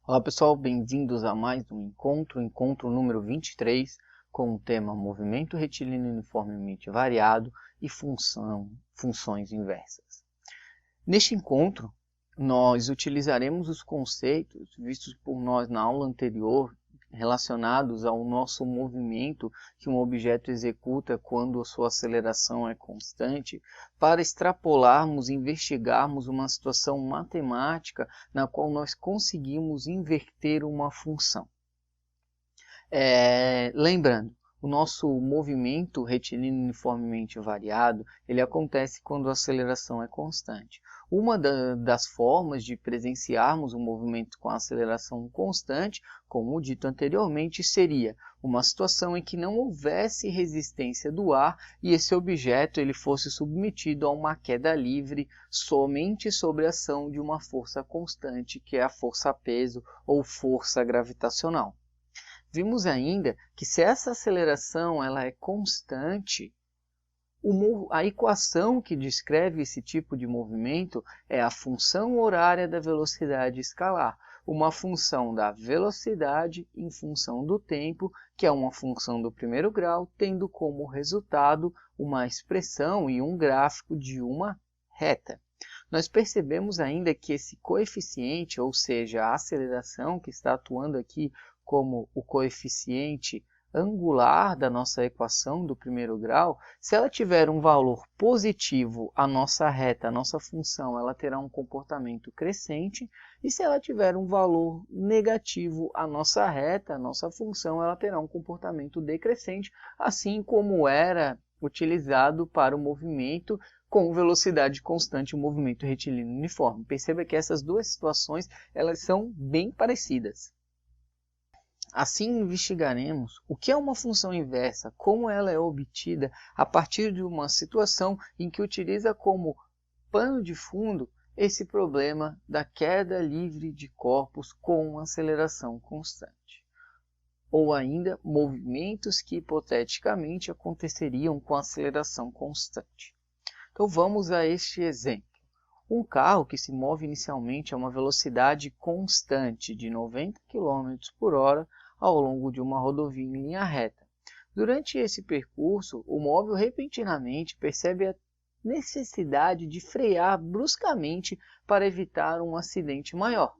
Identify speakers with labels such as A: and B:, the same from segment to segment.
A: Olá pessoal, bem-vindos a mais um encontro número 23, com o tema Movimento Retilíneo Uniformemente Variado e Funções Inversas. Neste encontro, nós utilizaremos os conceitos vistos por nós na aula anterior, relacionados ao nosso movimento que um objeto executa quando a sua aceleração é constante, para extrapolarmos e investigarmos uma situação matemática na qual nós conseguimos inverter uma função. Lembrando, o nosso movimento retilíneo uniformemente variado, ele acontece quando a aceleração é constante. Uma das formas de presenciarmos um movimento com aceleração constante, como dito anteriormente, seria uma situação em que não houvesse resistência do ar e esse objeto ele fosse submetido a uma queda livre somente sobre a ação de uma força constante, que é a força-peso ou força gravitacional. Vimos ainda que se essa aceleração ela é constante, a equação que descreve esse tipo de movimento é a função horária da velocidade escalar, uma função da velocidade em função do tempo, que é uma função do primeiro grau, tendo como resultado uma expressão e um gráfico de uma reta. Nós percebemos ainda que esse coeficiente, ou seja, a aceleração que está atuando aqui como o coeficiente angular da nossa equação do primeiro grau, se ela tiver um valor positivo, a nossa reta, a nossa função, ela terá um comportamento crescente, e se ela tiver um valor negativo, a nossa reta, a nossa função, ela terá um comportamento decrescente, assim como era utilizado para o movimento com velocidade constante, o movimento retilíneo uniforme. Perceba que essas duas situações elas são bem parecidas. Assim, investigaremos o que é uma função inversa, como ela é obtida a partir de uma situação em que utiliza como pano de fundo esse problema da queda livre de corpos com aceleração constante, ou ainda movimentos que hipoteticamente aconteceriam com aceleração constante. Então vamos a este exemplo. Um carro que se move inicialmente a uma velocidade constante de 90 km por hora ao longo de uma rodovia em linha reta. Durante esse percurso, o móvel repentinamente percebe a necessidade de frear bruscamente para evitar um acidente maior,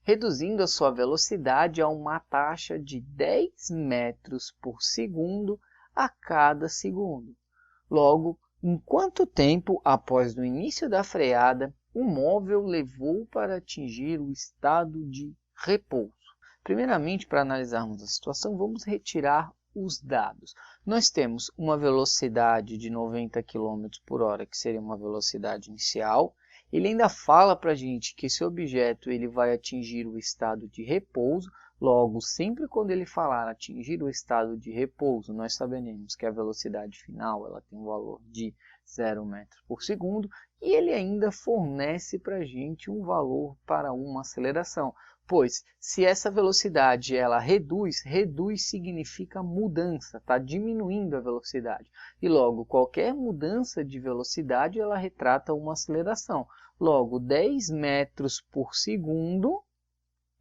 A: reduzindo a sua velocidade a uma taxa de 10 metros por segundo a cada segundo. Logo, em quanto tempo após o início da freada, o móvel levou para atingir o estado de repouso? Primeiramente, para analisarmos a situação, vamos retirar os dados. Nós temos uma velocidade de 90 km por hora, que seria uma velocidade inicial. Ele ainda fala para a gente que esse objeto ele vai atingir o estado de repouso. Logo, sempre quando ele falar atingir o estado de repouso, nós saberemos que a velocidade final ela tem um valor de 0 metros por segundo e ele ainda fornece para a gente um valor para uma aceleração. Pois, se essa velocidade ela reduz significa mudança, está diminuindo a velocidade. E logo, qualquer mudança de velocidade ela retrata uma aceleração. Logo, 10 metros por segundo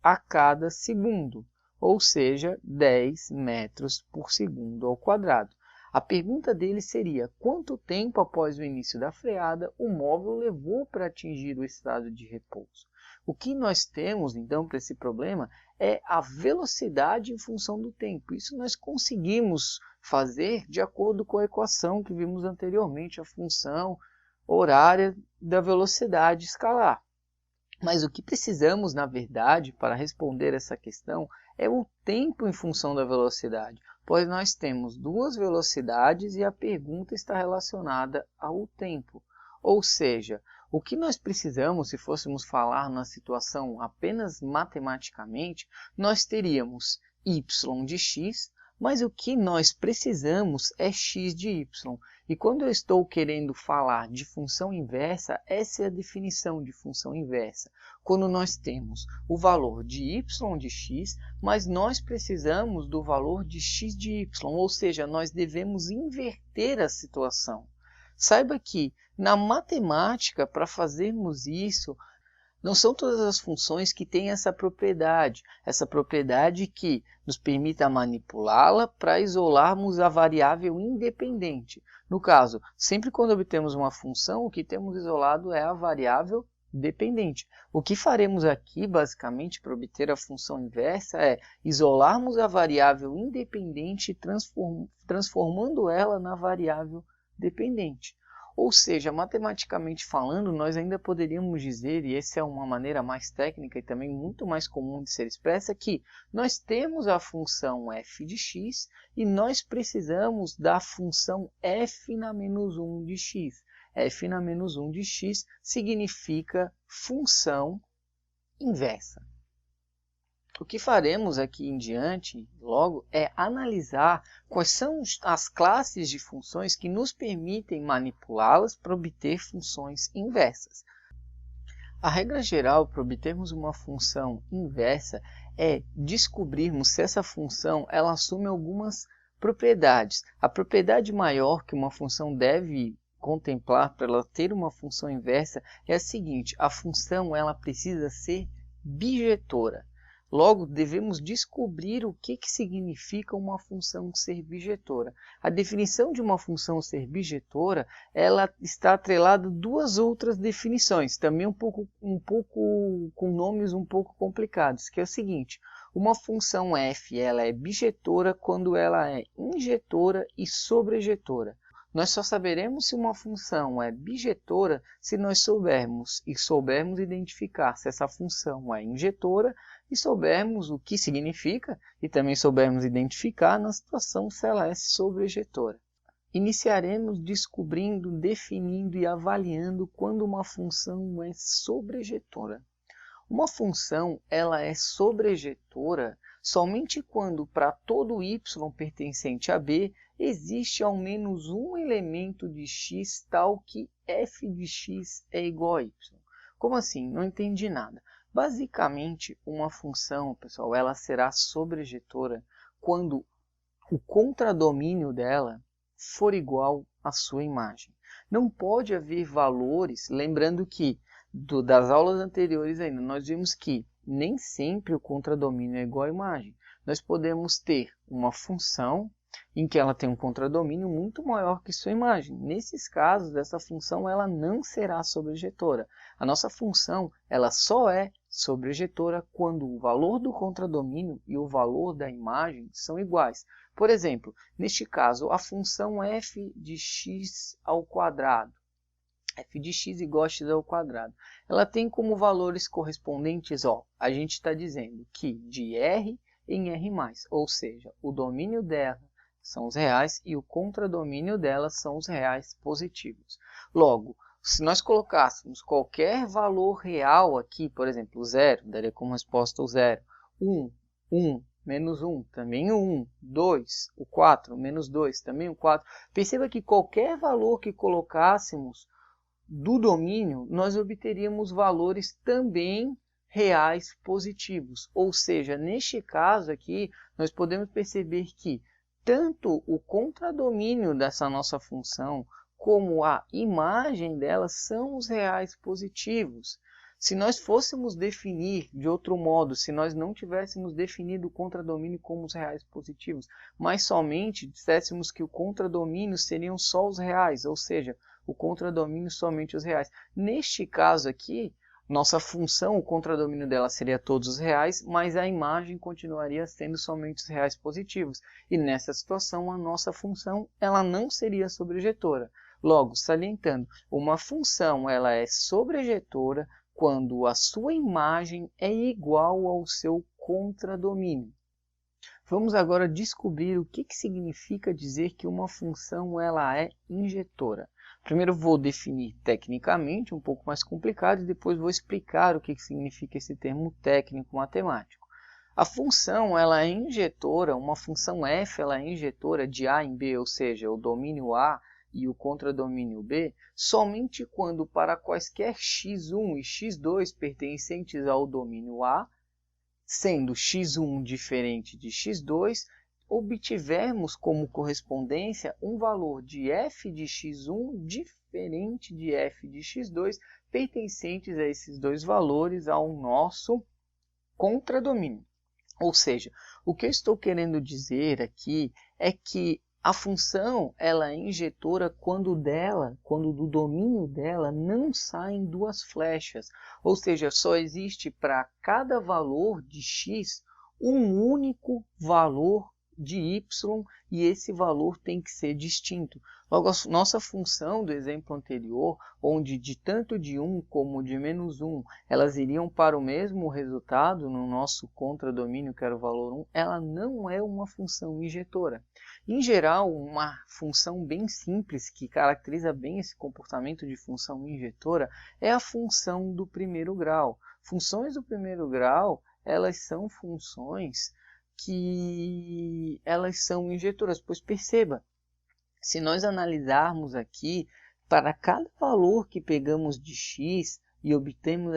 A: a cada segundo, ou seja, 10 metros por segundo ao quadrado. A pergunta dele seria: quanto tempo após o início da freada o móvel levou para atingir o estado de repouso? O que nós temos, então, para esse problema é a velocidade em função do tempo. Isso nós conseguimos fazer de acordo com a equação que vimos anteriormente, a função horária da velocidade escalar. Mas o que precisamos, na verdade, para responder essa questão é o tempo em função da velocidade, pois nós temos duas velocidades e a pergunta está relacionada ao tempo. Ou seja, o que nós precisamos, se fôssemos falar na situação apenas matematicamente, nós teríamos y de x, mas o que nós precisamos é x de y. E quando eu estou querendo falar de função inversa, essa é a definição de função inversa. Quando nós temos o valor de y de x, mas nós precisamos do valor de x de y, ou seja, nós devemos inverter a situação. Saiba que, na matemática, para fazermos isso, Não são todas as funções que têm essa propriedade que nos permita manipulá-la para isolarmos a variável independente. No caso, sempre quando obtemos uma função, o que temos isolado é a variável dependente. O que faremos aqui, basicamente, para obter a função inversa é isolarmos a variável independente transformando ela na variável dependente. Ou seja, matematicamente falando, nós ainda poderíamos dizer, e essa é uma maneira mais técnica e também muito mais comum de ser expressa, que nós temos a função f de x e nós precisamos da função f na menos 1 de x. F na menos 1 de x significa função inversa. O que faremos aqui em diante, logo, é analisar quais são as classes de funções que nos permitem manipulá-las para obter funções inversas. A regra geral para obtermos uma função inversa é descobrirmos se essa função ela assume algumas propriedades. A propriedade maior que uma função deve contemplar para ela ter uma função inversa é a seguinte: a função ela precisa ser bijetora. Logo, devemos descobrir o que significa uma função ser bijetora. A definição de uma função ser bijetora, ela está atrelada a duas outras definições, também um pouco com nomes um pouco complicados, que é o seguinte: uma função f ela é bijetora quando ela é injetora e sobrejetora. Nós só saberemos se uma função é bijetora se nós soubermos identificar se essa função é injetora e soubermos o que significa e também soubermos identificar na situação se ela é sobrejetora. Iniciaremos descobrindo, definindo e avaliando quando uma função é sobrejetora. Uma função ela é sobrejetora somente quando para todo y pertencente a b existe ao menos um elemento de x tal que f de x é igual a y. Como assim? Não entendi nada. Basicamente, uma função, pessoal, ela será sobrejetora quando o contradomínio dela for igual à sua imagem. Não pode haver valores, lembrando que das aulas anteriores ainda, nós vimos que nem sempre o contradomínio é igual à imagem. Nós podemos ter uma função em que ela tem um contradomínio muito maior que sua imagem. Nesses casos, essa função ela não será sobrejetora. A nossa função ela só é sobrejetora quando o valor do contradomínio e o valor da imagem são iguais. Por exemplo, neste caso, a função f de x ao quadrado, f de x igual a x ao quadrado, ela tem como valores correspondentes, a gente está dizendo que de r em r+, ou seja, o domínio dela são os reais e o contradomínio dela são os reais positivos. Logo, se nós colocássemos qualquer valor real aqui, por exemplo, 0, daria como resposta o 0, 1, menos 1, também o 1, 2, o 4, menos 2, também o 4. Perceba que qualquer valor que colocássemos do domínio, nós obteríamos valores também reais positivos. Ou seja, neste caso aqui, nós podemos perceber que tanto o contradomínio dessa nossa função como a imagem dela são os reais positivos. Se nós fôssemos definir de outro modo, se nós não tivéssemos definido o contradomínio como os reais positivos, mas somente disséssemos que o contradomínio seriam só os reais, ou seja, o contradomínio somente os reais. Neste caso aqui, nossa função, o contradomínio dela seria todos os reais, mas a imagem continuaria sendo somente os reais positivos. E nessa situação, a nossa função ela não seria sobrejetora. Logo, salientando, uma função ela é sobrejetora quando a sua imagem é igual ao seu contradomínio. Vamos agora descobrir o que significa dizer que uma função ela é injetora. Primeiro vou definir tecnicamente, um pouco mais complicado, e depois vou explicar o que significa esse termo técnico matemático. A função ela é injetora, uma função f ela é injetora de A em B, ou seja, o domínio A e o contradomínio B, somente quando para quaisquer x1 e x2 pertencentes ao domínio A, sendo x1 diferente de x2, obtivermos como correspondência um valor de f de x1 diferente de f de x2 pertencentes a esses dois valores ao nosso contradomínio. Ou seja, o que eu estou querendo dizer aqui é que a função ela é injetora quando do domínio dela não saem duas flechas. Ou seja, só existe para cada valor de x um único valor de y e esse valor tem que ser distinto. Logo, a nossa função do exemplo anterior, onde de tanto de 1 como de menos 1, elas iriam para o mesmo resultado no nosso contradomínio, que era o valor 1, ela não é uma função injetora. Em geral, uma função bem simples que caracteriza bem esse comportamento de função injetora é a função do primeiro grau. Funções do primeiro grau, elas são funções que elas são injetoras, pois perceba, se nós analisarmos aqui, para cada valor que pegamos de x e obtivermos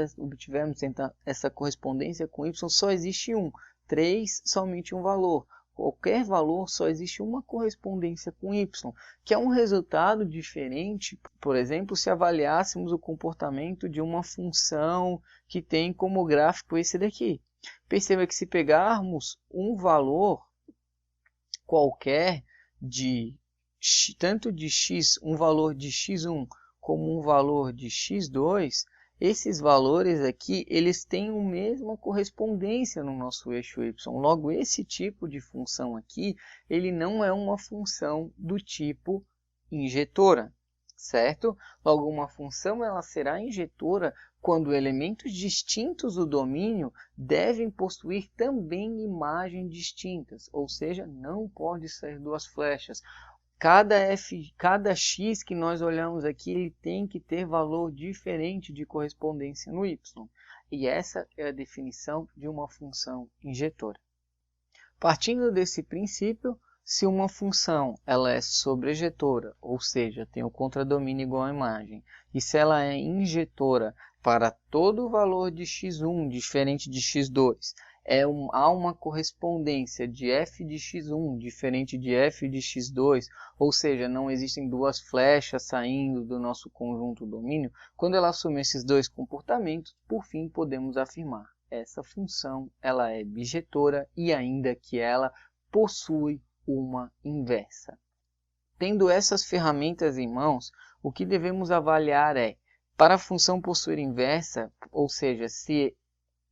A: essa correspondência com y, só existe um. 3, somente um valor. Qualquer valor, só existe uma correspondência com y, que é um resultado diferente, por exemplo, se avaliássemos o comportamento de uma função que tem como gráfico esse daqui. Perceba que se pegarmos um valor qualquer tanto de x, um valor de x1 como um valor de x2, esses valores aqui, eles têm a mesma correspondência no nosso eixo y. Logo, esse tipo de função aqui, ele não é uma função do tipo injetora, certo? Logo, uma função ela será injetora quando elementos distintos do domínio devem possuir também imagens distintas, ou seja, não pode ser duas flechas. Cada x que nós olhamos aqui, ele tem que ter valor diferente de correspondência no y. E essa é a definição de uma função injetora. Partindo desse princípio, se uma função ela é sobrejetora, ou seja, tem o contradomínio igual à imagem, e se ela é injetora para todo valor de x1 diferente de x2, há uma correspondência de f de x1 diferente de f de x2, ou seja, não existem duas flechas saindo do nosso conjunto domínio, quando ela assume esses dois comportamentos, por fim, podemos afirmar, essa função ela é bijetora e ainda que ela possui uma inversa. Tendo essas ferramentas em mãos, o que devemos avaliar é, para a função possuir inversa, ou seja, se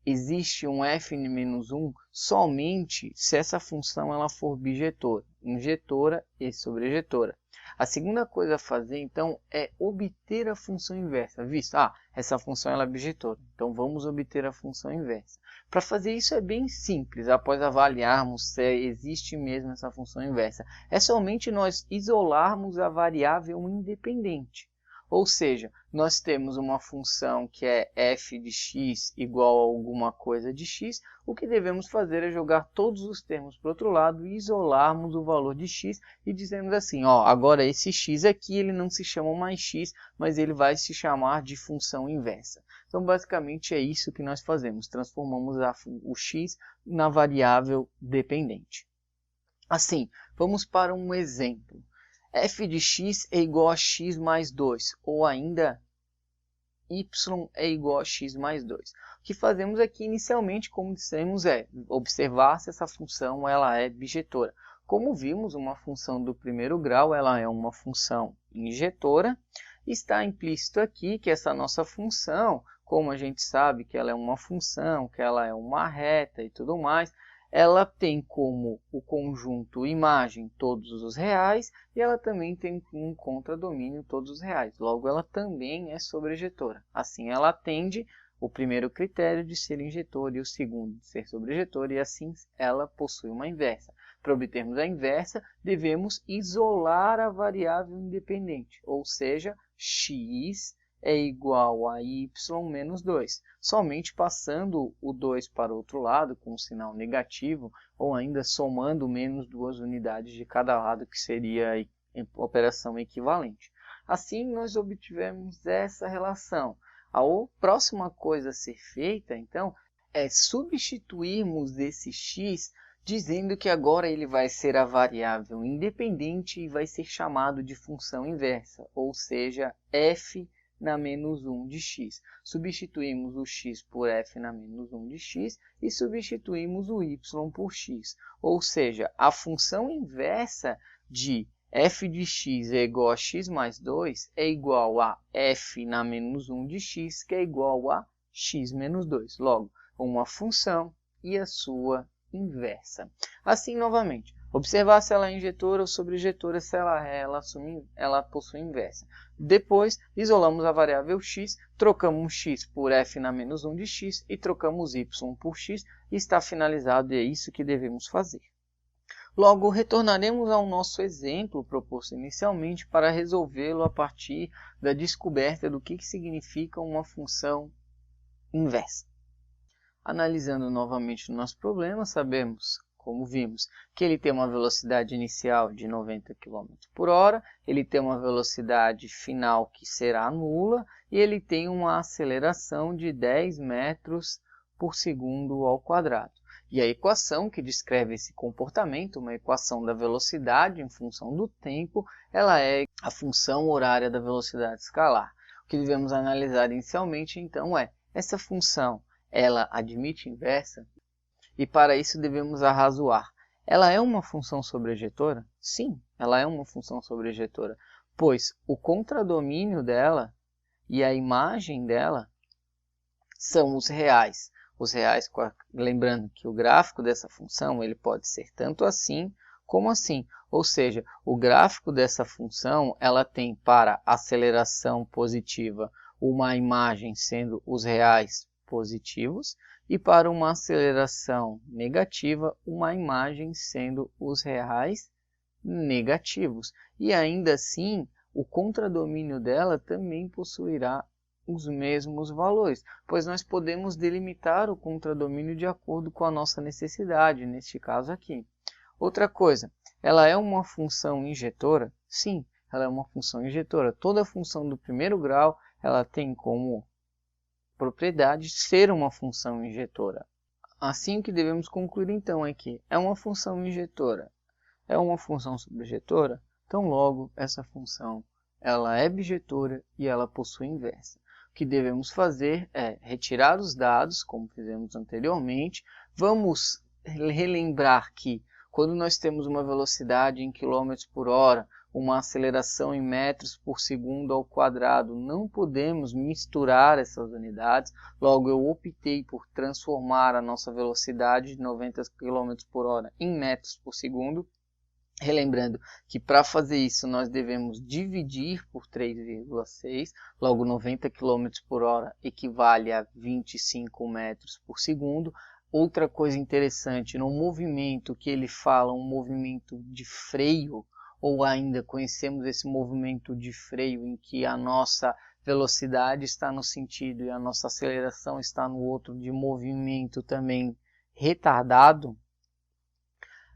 A: existe um f(-1), somente se essa função ela for bijetora, injetora e sobrejetora. A segunda coisa a fazer, então, é obter a função inversa. Visto, essa função ela é bijetora, então vamos obter a função inversa. Para fazer isso é bem simples, após avaliarmos se existe mesmo essa função inversa. É somente nós isolarmos a variável independente. Ou seja, nós temos uma função que é f de x igual a alguma coisa de x. O que devemos fazer é jogar todos os termos para o outro lado e isolarmos o valor de x e dizemos assim, agora esse x aqui ele não se chama mais x, mas ele vai se chamar de função inversa. Então, basicamente é isso que nós fazemos, transformamos o x na variável dependente. Assim, vamos para um exemplo. F de x é igual a x mais 2, ou ainda y é igual a x mais 2. O que fazemos aqui inicialmente, como dissemos, é observar se essa função ela é bijetora. Como vimos, uma função do primeiro grau ela é uma função injetora. Está implícito aqui que essa nossa função, como a gente sabe que ela é uma função, que ela é uma reta e tudo mais, ela tem como o conjunto imagem todos os reais e ela também tem um contradomínio todos os reais. Logo, ela também é sobrejetora. Assim, ela atende o primeiro critério de ser injetora e o segundo de ser sobrejetora e assim ela possui uma inversa. Para obtermos a inversa, devemos isolar a variável independente, ou seja, x é igual a y menos 2, somente passando o 2 para o outro lado com um sinal negativo, ou ainda somando menos 2 unidades de cada lado, que seria a operação equivalente. Assim, nós obtivemos essa relação. A próxima coisa a ser feita, então, é substituirmos esse x, dizendo que agora ele vai ser a variável independente e vai ser chamado de função inversa, ou seja, f na menos 1 de x. Substituímos o x por f na menos 1 de x e substituímos o y por x. Ou seja, a função inversa de f de x é igual a x mais 2 é igual a f na menos 1 de x, que é igual a x menos 2. Logo, uma função e a sua inversa. Assim, novamente, observar se ela é injetora ou sobrejetora, se ela possui inversa. Depois, isolamos a variável x, trocamos x por f na menos 1 de x e trocamos y por x, e está finalizado, e é isso que devemos fazer. Logo, retornaremos ao nosso exemplo proposto inicialmente para resolvê-lo a partir da descoberta do que significa uma função inversa. Analisando novamente o nosso problema, sabemos, como vimos, que ele tem uma velocidade inicial de 90 km por hora, ele tem uma velocidade final que será nula e ele tem uma aceleração de 10 metros por segundo ao quadrado. E a equação que descreve esse comportamento, uma equação da velocidade em função do tempo, ela é a função horária da velocidade escalar. O que devemos analisar inicialmente, então, é essa função. Ela admite inversa? E para isso devemos arrazoar. Ela é uma função sobrejetora? Sim, ela é uma função sobrejetora, pois o contradomínio dela e a imagem dela são os reais. Os reais, lembrando que o gráfico dessa função ele pode ser tanto assim como assim. Ou seja, o gráfico dessa função ela tem para aceleração positiva uma imagem sendo os reais positivos e para uma aceleração negativa uma imagem sendo os reais negativos. E ainda assim, o contradomínio dela também possuirá os mesmos valores, pois nós podemos delimitar o contradomínio de acordo com a nossa necessidade, neste caso aqui. Outra coisa, ela é uma função injetora? Sim, ela é uma função injetora. Toda função do primeiro grau ela tem como propriedade ser uma função injetora. Assim, o que devemos concluir então é que é uma função injetora, é uma função subjetora, então logo essa função ela é bijetora e ela possui inversa. O que devemos fazer é retirar os dados, como fizemos anteriormente. Vamos relembrar que quando nós temos uma velocidade em km por hora, uma aceleração em metros por segundo ao quadrado, não podemos misturar essas unidades. Logo, eu optei por transformar a nossa velocidade de 90 km por hora em metros por segundo. Relembrando que para fazer isso nós devemos dividir por 3,6, logo 90 km por hora equivale a 25 metros por segundo. Outra coisa interessante, no movimento que ele fala, um movimento de freio, ou ainda conhecemos esse movimento de freio em que a nossa velocidade está no sentido e a nossa aceleração está no outro, de movimento também retardado,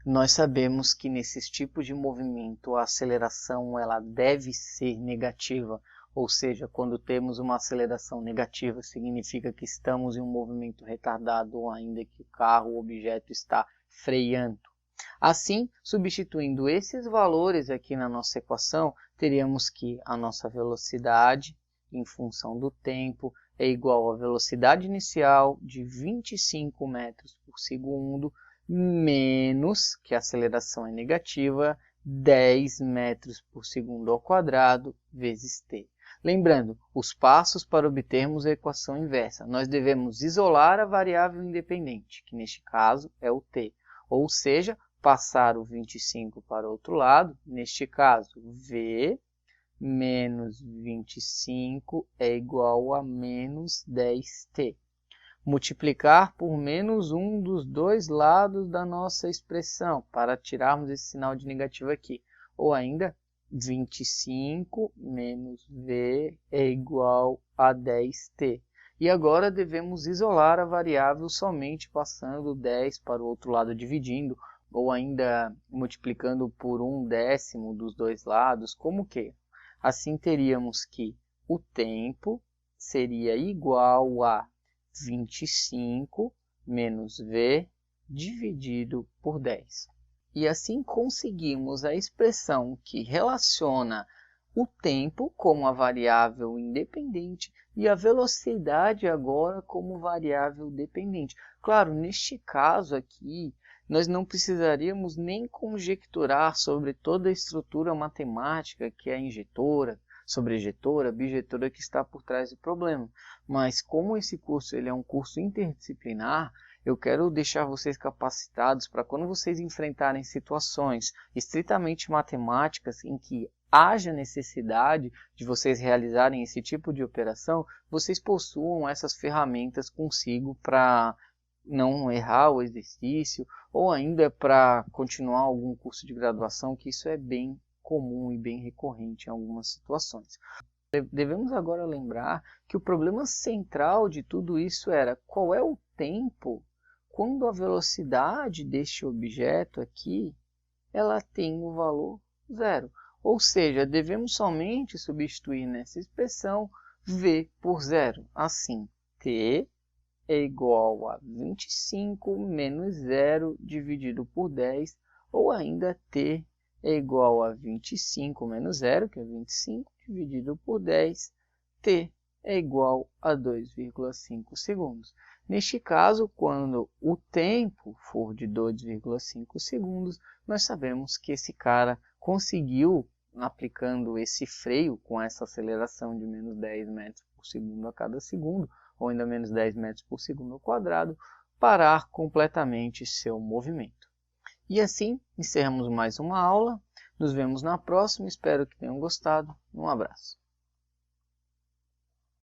A: nós sabemos que nesses tipos de movimento a aceleração ela deve ser negativa, ou seja, quando temos uma aceleração negativa significa que estamos em um movimento retardado ou ainda que o carro, o objeto está freando. Assim, substituindo esses valores aqui na nossa equação, teríamos que a nossa velocidade em função do tempo é igual à velocidade inicial de 25 metros por segundo, menos, que a aceleração é negativa, 10 metros por segundo ao quadrado, vezes t. Lembrando, os passos para obtermos a equação inversa. Nós devemos isolar a variável independente, que neste caso é o t. Ou seja, passar o 25 para o outro lado, neste caso, v menos 25 é igual a menos 10t. Multiplicar por menos um dos dois lados da nossa expressão, para tirarmos esse sinal de negativo aqui. Ou ainda, 25 menos v é igual a 10t. E agora devemos isolar a variável somente passando 10 para o outro lado dividindo, ou ainda multiplicando por 1/10 dos dois lados, como que? Assim teríamos que o tempo seria igual a 25 menos v dividido por 10. E assim conseguimos a expressão que relaciona o tempo como a variável independente e a velocidade agora como variável dependente. Claro, neste caso aqui, nós não precisaríamos nem conjecturar sobre toda a estrutura matemática que é a injetora, sobrejetora, bijetora que está por trás do problema. Mas como esse curso ele é um curso interdisciplinar, eu quero deixar vocês capacitados para quando vocês enfrentarem situações estritamente matemáticas em que haja necessidade de vocês realizarem esse tipo de operação, vocês possuam essas ferramentas consigo para não errar o exercício ou ainda para continuar algum curso de graduação, que isso é bem comum e bem recorrente em algumas situações. Devemos agora lembrar que o problema central de tudo isso era qual é o tempo quando a velocidade deste objeto aqui ela tem o valor zero. Ou seja, devemos somente substituir nessa expressão v por zero. Assim, t é igual a 25 menos 0 dividido por 10, ou ainda t é igual a 25 menos 0, que é 25, dividido por 10, t é igual a 2,5 segundos. Neste caso, quando o tempo for de 2,5 segundos, nós sabemos que esse cara conseguiu, aplicando esse freio com essa aceleração de menos 10 metros por segundo a cada segundo, ou ainda menos 10 metros por segundo ao quadrado, parar completamente seu movimento. E assim, encerramos mais uma aula. Nos vemos na próxima. Espero que tenham gostado. Um abraço.